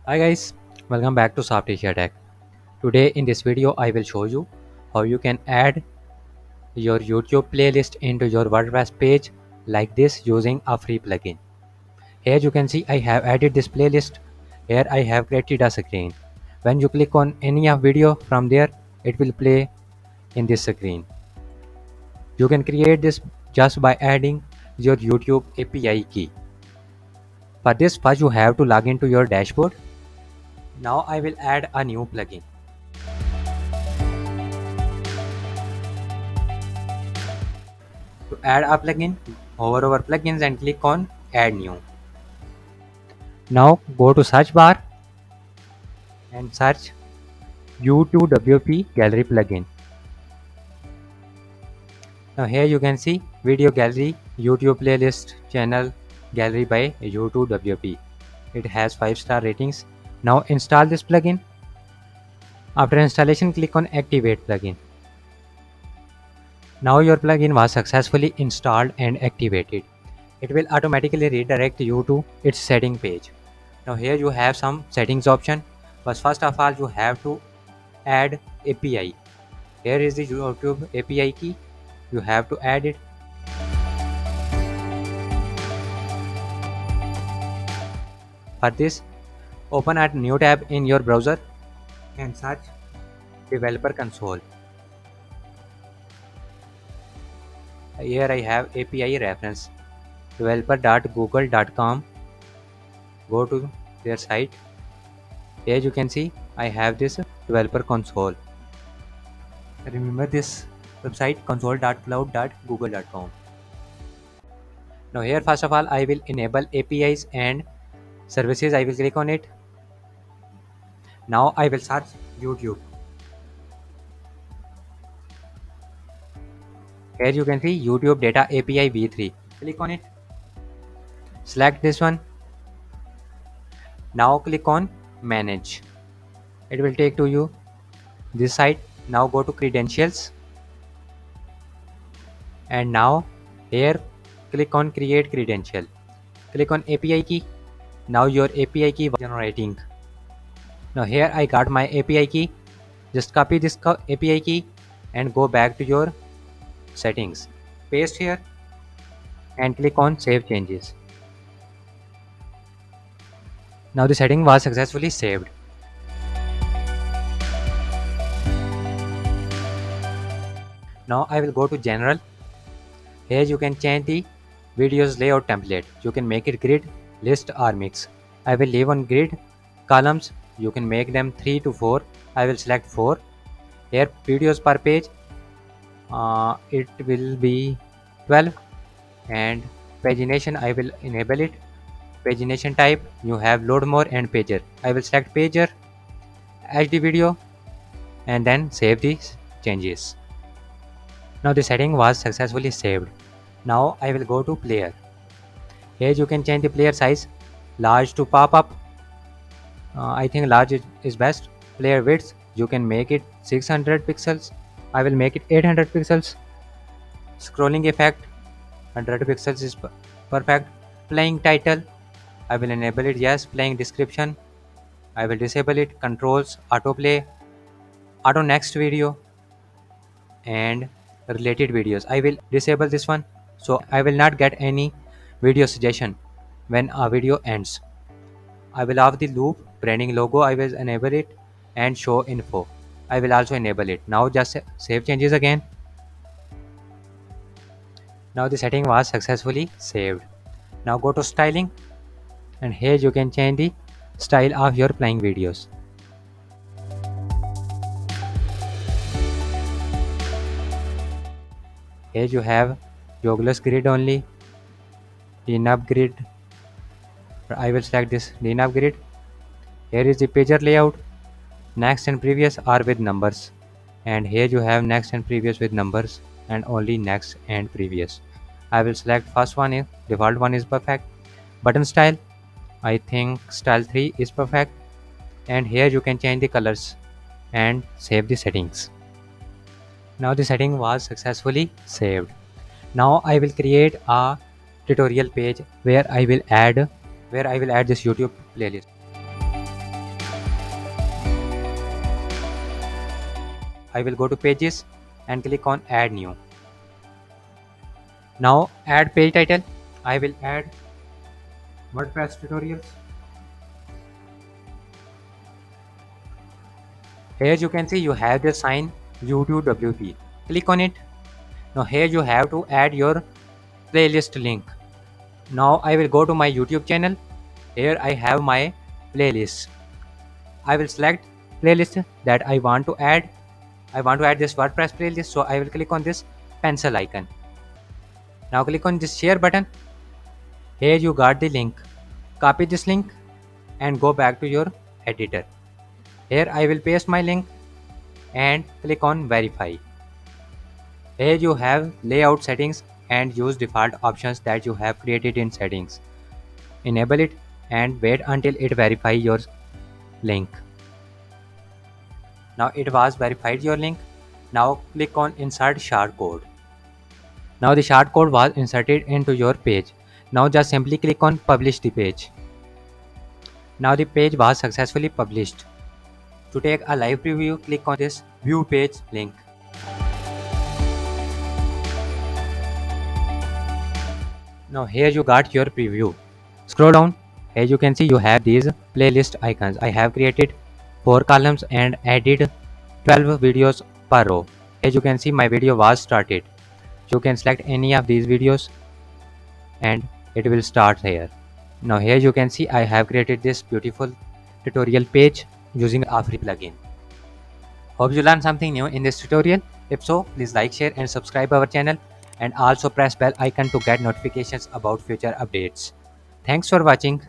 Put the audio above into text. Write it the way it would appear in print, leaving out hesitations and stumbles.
Hi guys, welcome back to SoftAsia Tech. Today in this video I will show you how you can add your YouTube playlist into your WordPress page like this using a free plugin. Here you can see I have added this playlist. Here I have created a screen. When you click on any of video from there, it will play in this screen. You can create this just by adding your YouTube API key. For this, first you have to log into your dashboard. Now I will add a new plugin. To add a plugin, hover over plugins and click on add new. Now go to search bar and search YotuWP gallery plugin. Now here you can see video gallery, YouTube playlist, channel gallery by YotuWP. It has 5-star ratings. Now install this plugin. After installation, click on activate plugin. Now your plugin was successfully installed and activated. It will automatically redirect you to its setting page. Now here you have some settings option, but first of all you have to add API. Here is the YouTube API key. You have to add it. For this, open a new tab in your browser and search developer console. Here I have API reference developer.google.com. Go to their site. Here you can see I have this developer console. Remember this website console.cloud.google.com. Now here first of all I will enable APIs and services. I will click on it. Now I will search YouTube. Here you can see YouTube Data API v3. Click on it. Select this one. Now click on manage. It will take to you this site. Now go to credentials. And now here click on create credential. Click on API key. Now your API key was generating. Now here I got my API key. Just copy this API key and go back to your settings. Paste here and click on save changes. Now the setting was successfully saved. Now I will go to general. Here you can change the videos layout template. You can make it grid, list or mix. I will leave on grid. Columns you can make them 3 to 4. I will select 4. Here videos per page, it will be 12, and pagination I will enable it. Pagination type you have load more and pager. I will select pager, HD video and then save these changes. Now the setting was successfully saved. Now I will go to player. Here you can change the player size, large to pop up. I think large is best. Player width you can make it 600 pixels. I will make it 800 pixels. Scrolling effect 100 pixels is perfect. Playing title I will enable it, yes. Playing description I will disable it. Controls autoplay, auto next video and related videos I will disable this one, so I will not get any video suggestion when a video ends. I will have the loop. Branding logo I will enable it, and show info I will also enable it. Now just save changes again. Now the setting was successfully saved. Now go to styling, and here you can change the style of your playing videos. Here you have jogless grid only, DNAP grid. I will select this DNAP grid. Here is the pager layout. Next and previous are with numbers, and here you have next and previous with numbers and only next and previous. I will select first one. Is default one is perfect. Button style I think style 3 is perfect, and here you can change the colors and save the settings. Now the setting was successfully saved. Now I will create a tutorial page where I will add this YouTube playlist. I will go to pages and click on add new. Now add page title. I will add WordPress tutorials. Here you can see you have the sign YotuWP. Click on it. Now here you have to add your playlist link. Now I will go to my YouTube channel. Here I have my playlist. I will select playlist that I want to add. I want to add this WordPress playlist, so I will click on this pencil icon. Now click on this share button. Here you got the link. Copy this link and go back to your editor. Here I will paste my link and click on verify. Here you have layout settings and use default options that you have created in settings. Enable it and wait until it verify your link. Now it was verified your link. Now click on insert short code. Now the short code was inserted into your page. Now just simply click on publish the page. Now the page was successfully published. To take a live preview, click on this view page link. Now here you got your preview. Scroll down. Here you can see you have these playlist icons. I have created 4 columns and added 12 videos per row. Here you can see my video was started. You can select any of these videos and it will start here. Now here you can see I have created this beautiful tutorial page using a free plugin. Hope you learned something new in this tutorial. If so, please like, share and subscribe our channel and also press bell icon to get notifications about future updates. Thanks for watching.